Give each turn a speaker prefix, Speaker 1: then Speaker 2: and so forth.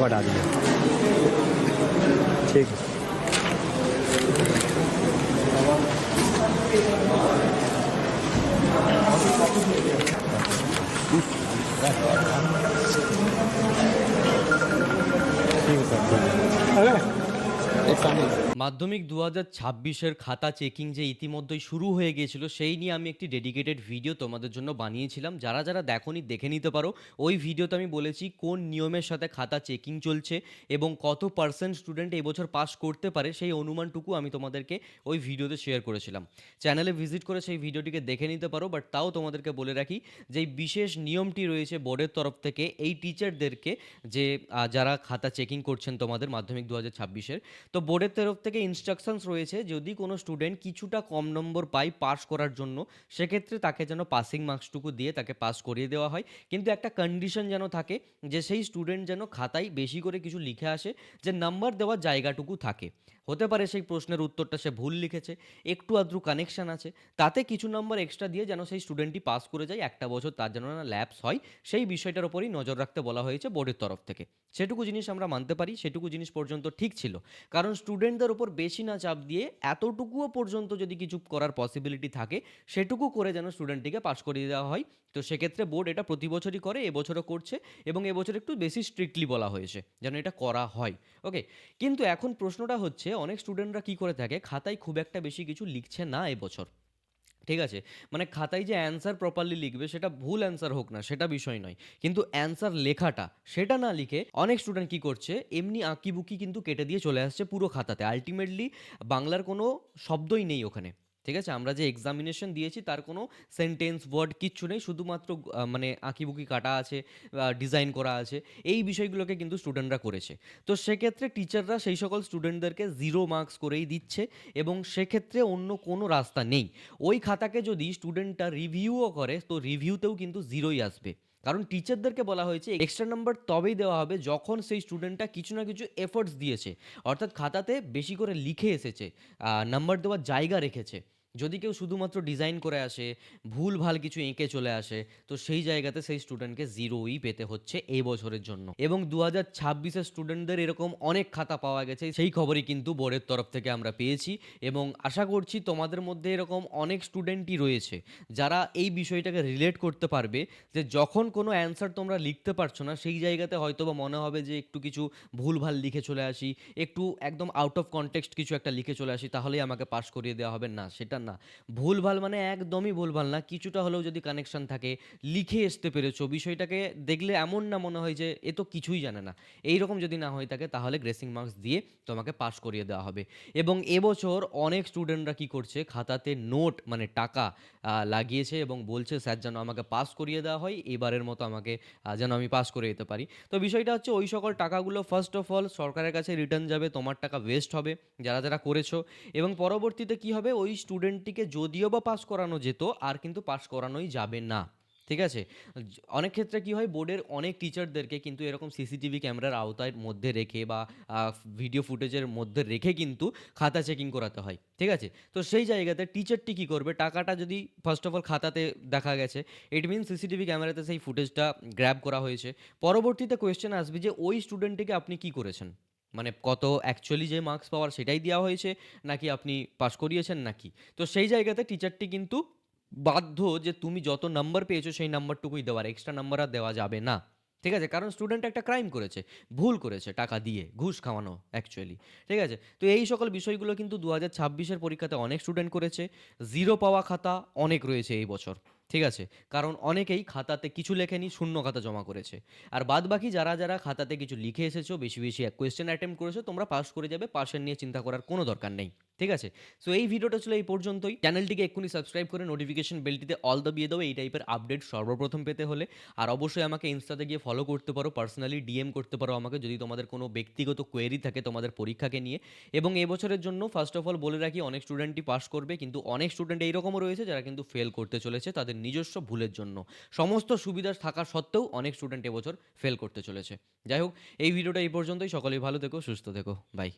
Speaker 1: बढ़ा दिया। ठीक है। ठीक है सर।
Speaker 2: মাধ্যমিক 2026-এর খাতা চেকিং যে ইতিমধ্যেই শুরু হয়ে গিয়েছিল সেই নিয়ে আমি একটি ডেডিকেটেড ভিডিও তোমাদের জন্য বানিয়েছিলাম। যারা যারা দেখোনি দেখে নিতে পারো। ওই ভিডিওতে আমি বলেছি কোন নিয়মের সাথে খাতা চেকিং চলছে এবং কত পার্সেন্ট স্টুডেন্ট এই বছর পাস করতে পারে সেই অনুমানটুকু আমি তোমাদেরকে ওই ভিডিওতে শেয়ার করেছিলাম। চ্যানেলে ভিজিট করে সেই ভিডিওটিকে দেখে নিতে পারো, বাট তাও তোমাদেরকে বলে রাখি যে এই বিশেষ নিয়মটি রয়েছে বোর্ডের তরফ থেকে এই টিচারদেরকে, যে যারা খাতা চেকিং করছেন তোমাদের মাধ্যমিক 2026-এর। তো বোর্ডের তরফ থেকে ইনস্ট্রাকশনস রয়েছে যদি কোনো স্টুডেন্ট কিছুটা কম নম্বর পায় পাস করার জন্য, সেক্ষেত্রে তাকে যেন পাসিং মার্কসটুকু দিয়ে তাকে পাস করিয়ে দেওয়া হয়। কিন্তু একটা কন্ডিশন যেন থাকে যে সেই স্টুডেন্ট যেন খাতায় বেশি করে কিছু লিখে আসে, যে নাম্বার দেওয়ার জায়গাটুকু থাকে। হতে পারে সেই প্রশ্নের উত্তরটা সে ভুল লিখেছে, একটু আধটু কানেকশান আছে, তাতে কিছু নাম্বার এক্সট্রা দিয়ে যেন সেই স্টুডেন্টটি পাস করে যায়, একটা বছর তার যেন না ল্যাপস হয়, সেই বিষয়টার ওপরই নজর রাখতে বলা হয়েছে বোর্ডের তরফ থেকে। সেটুকু জিনিস আমরা মানতে পারি, সেটুকু জিনিস পর্যন্ত ঠিক ছিল। কারণ স্টুডেন্টদের ওপর বেশি না চাপ দিয়ে এতটুকুও পর্যন্ত যদি কিছু করার পসিবিলিটি থাকে সেটুকু করে যেন স্টুডেন্টটিকে পাস করিয়ে দেওয়া হয়। তো সেক্ষেত্রে বোর্ড এটা প্রতি বছরই করে, এবছরও করছে এবং এবছর একটু বেশি স্ট্রিক্টলি বলা হয়েছে যেন এটা করা হয়। ওকে, কিন্তু এখন প্রশ্নটা হচ্ছে অনেক স্টুডেন্টরা কি করে থাকে, খাতায় খুব একটা বেশি কিছু লিখছে না এবছর। ঠিক আছে, মানে খাতায় যে অ্যান্সার প্রপারলি লিখবে সেটা ভুল অ্যান্সার হোক না সেটা বিষয় নয়, কিন্তু অ্যান্সার লেখাটা সেটা না লিখে অনেক স্টুডেন্ট কি করছে এমনি আঁকিবুকি কিন্তু কেটে দিয়ে চলে আসছে পুরো খাতাতে। আলটিমেটলি বাংলার কোনো শব্দই নেই ওখানে। ঠিক আছে, আমরা যে এক্সামিনেশন দিয়েছি তার কোনো সেন্টেন্স ওয়ার্ড কিচ্ছু নেই, শুধুমাত্র মানে আঁকিবুকি কাটা আছে, ডিজাইন করা আছে, এই বিষয়গুলোকে কিন্তু স্টুডেন্টরা করেছে। তো সেক্ষেত্রে টিচাররা সেই সকল স্টুডেন্টদেরকে 0 মার্কস করেই দিচ্ছে এবং সেক্ষেত্রে অন্য কোনো রাস্তা নেই। ওই খাতাকে যদি স্টুডেন্টটা রিভিউও করে তো রিভিউতেও কিন্তু 0ই আসবে। কারণ টিচারদেরকে বলা হয়েছে এক্সট্রা নাম্বার তবেই দেওয়া হবে যখন সেই স্টুডেন্টটা কিছু না কিছু এফোর্টস দিয়েছে, অর্থাৎ খাতাতে বেশি করে লিখে এসেছে, নাম্বার দেওয়ার জায়গা রেখেছে। যদি কেউ শুধুমাত্র ডিজাইন করে আসে, ভুল ভাল কিছু এঁকে চলে আসে, তো সেই জায়গাতে সেই স্টুডেন্টকে 0ই পেতে হচ্ছে এই বছরের জন্য। এবং 2026-এর স্টুডেন্টদের এরকম অনেক খাতা পাওয়া গেছে, সেই খবরই কিন্তু বোর্ডের তরফ থেকে আমরা পেয়েছি। এবং আশা করছি তোমাদের মধ্যে এরকম অনেক স্টুডেন্টই রয়েছে যারা এই বিষয়টাকে রিলেট করতে পারবে, যে যখন কোনো অ্যান্সার তোমরা লিখতে পারছো না সেই জায়গাতে হয়তো বা মনে হবে যে একটু কিছু ভুলভাল লিখে চলে আসি, একটু একদম আউট অফ কনটেক্সট কিছু একটা লিখে চলে আসি তাহলেই আমাকে পাস করিয়ে দেওয়া হবে, না সেটা না। ভুলভাল মানে একদমই ভুলভাল না, কিছুটা হলেও যদি কানেকশন থাকে, লিখে আসতে পেরেছো, বিষয়টাকে দেখলে এমন না মনে হয় যে এ তো কিছুই জানে না, এইরকম যদি না হয়ে থাকে তাহলে গ্রেসিং মার্কস দিয়ে তোমাকে পাস করিয়ে দেওয়া হবে। এবং এবছর অনেক স্টুডেন্টরা কি করছে খাতাতে নোট মানে টাকা লাগিয়েছে এবং বলছে স্যার যেন আমাকে পাস করিয়ে দেওয়া হয়, এবারের মতো আমাকে যেন আমি পাস করে যেতে পারি। তো বিষয়টা হচ্ছে ওই সকল টাকাগুলো ফার্স্ট অফ অল সরকারের কাছে রিটার্ন যাবে, তোমার টাকা ওয়েস্ট হবে যারা যারা করেছো। এবং পরবর্তীতে কি হবে, ওই স্টুডেন্টটিকে যদিও বা পাস করানো যেত আর কিন্তু পাস করানোই যাবে না। ঠিক আছে, অনেক ক্ষেত্রে কি হয় বোর্ডের অনেক টিচারদেরকে কিন্তু এরকম সিসিটিভি ক্যামেরার আওতার মধ্যে রেখে বা ভিডিও ফুটেজের মধ্যে রেখে কিন্তু খাতা চেকিং করাতে হয়। ঠিক আছে, তো সেই জায়গাতে টিচারটি কী করবে, টাকাটা যদি ফার্স্ট অফ অল খাতাতে দেখা গেছে, ইট মিনস সিসিটিভি ক্যামেরাতে সেই ফুটেজটা গ্র্যাব করা হয়েছে। পরবর্তীতে কোয়েশ্চেন আসবে যে ওই স্টুডেন্টটিকে আপনি কি করেছেন, মানে কত অ্যাকচুয়ালি যে মার্কস পাওয়ার সেটাই দেওয়া হয়েছে নাকি আপনি পাস করিয়েছেন নাকি। তো সেই জায়গাতে টিচারটি কিন্তু বাধ্য যে তুমি যত নাম্বার পেয়েছো সেই নাম্বারটুকুই দেওয়ার, এক্সট্রা নাম্বার আর দেওয়া যাবে না। ঠিক আছে, কারণ স্টুডেন্ট একটা ক্রাইম করেছে, ভুল করেছে, টাকা দিয়ে ঘুষ খাওয়ানো অ্যাকচুয়ালি। ঠিক আছে, তো এই সকল বিষয়গুলো কিন্তু 2026-এর পরীক্ষাতে অনেক স্টুডেন্ট করেছে। 0 পাওয়া খাতা অনেক রয়েছে এই বছর। ঠিক আছে, কারণ অনেকেই খাতাতে কিছু লেখেনি, শূন্য খাতা জমা করেছে। আর বাদ বাকি যারা যারা খাতাতে কিছু লিখে এসেছো, বেশি বেশি কোয়েশ্চেন অ্যাটেম্প্ট করেছো, তোমরা পাস করে যাবে, পাশের নিয়ে চিন্তা করার কোনো দরকার নেই। ঠিক আছে, সো এই ভিডিওটা ছিল এই পর্যন্তই। চ্যানেলটিকে এক্ষুনি সাবস্ক্রাইব করে নোটিফিকেশন বেলটিতে অল দাবিয়ে দাও এই টাইপের আপডেট সর্বপ্রথম পেতে হলে। আর অবশ্যই আমাকে ইনস্টাতে গিয়ে ফলো করতে পারো, পার্সোনালি ডিএম করতে পারো আমাকে যদি তোমাদের কোনো ব্যক্তিগত কোয়েরি থাকে তোমাদের পরীক্ষাকে নিয়ে। এবং এবছরের জন্য ফার্স্ট অফ অল বলে রাখি অনেক স্টুডেন্টই পাস করবে, কিন্তু অনেক স্টুডেন্ট এইরকমও রয়েছে যারা কিন্তু ফেল করতে চলেছে তাদের নিজস্ব ভুলের জন্য। সমস্ত সুবিধা থাকা সত্ত্বেও অনেক স্টুডেন্ট এবছর ফেল করতে চলেছে। যাই হোক, এই ভিডিওটা এই পর্যন্তই। সকলেই ভালো থেকো, সুস্থ থেকো, বাই।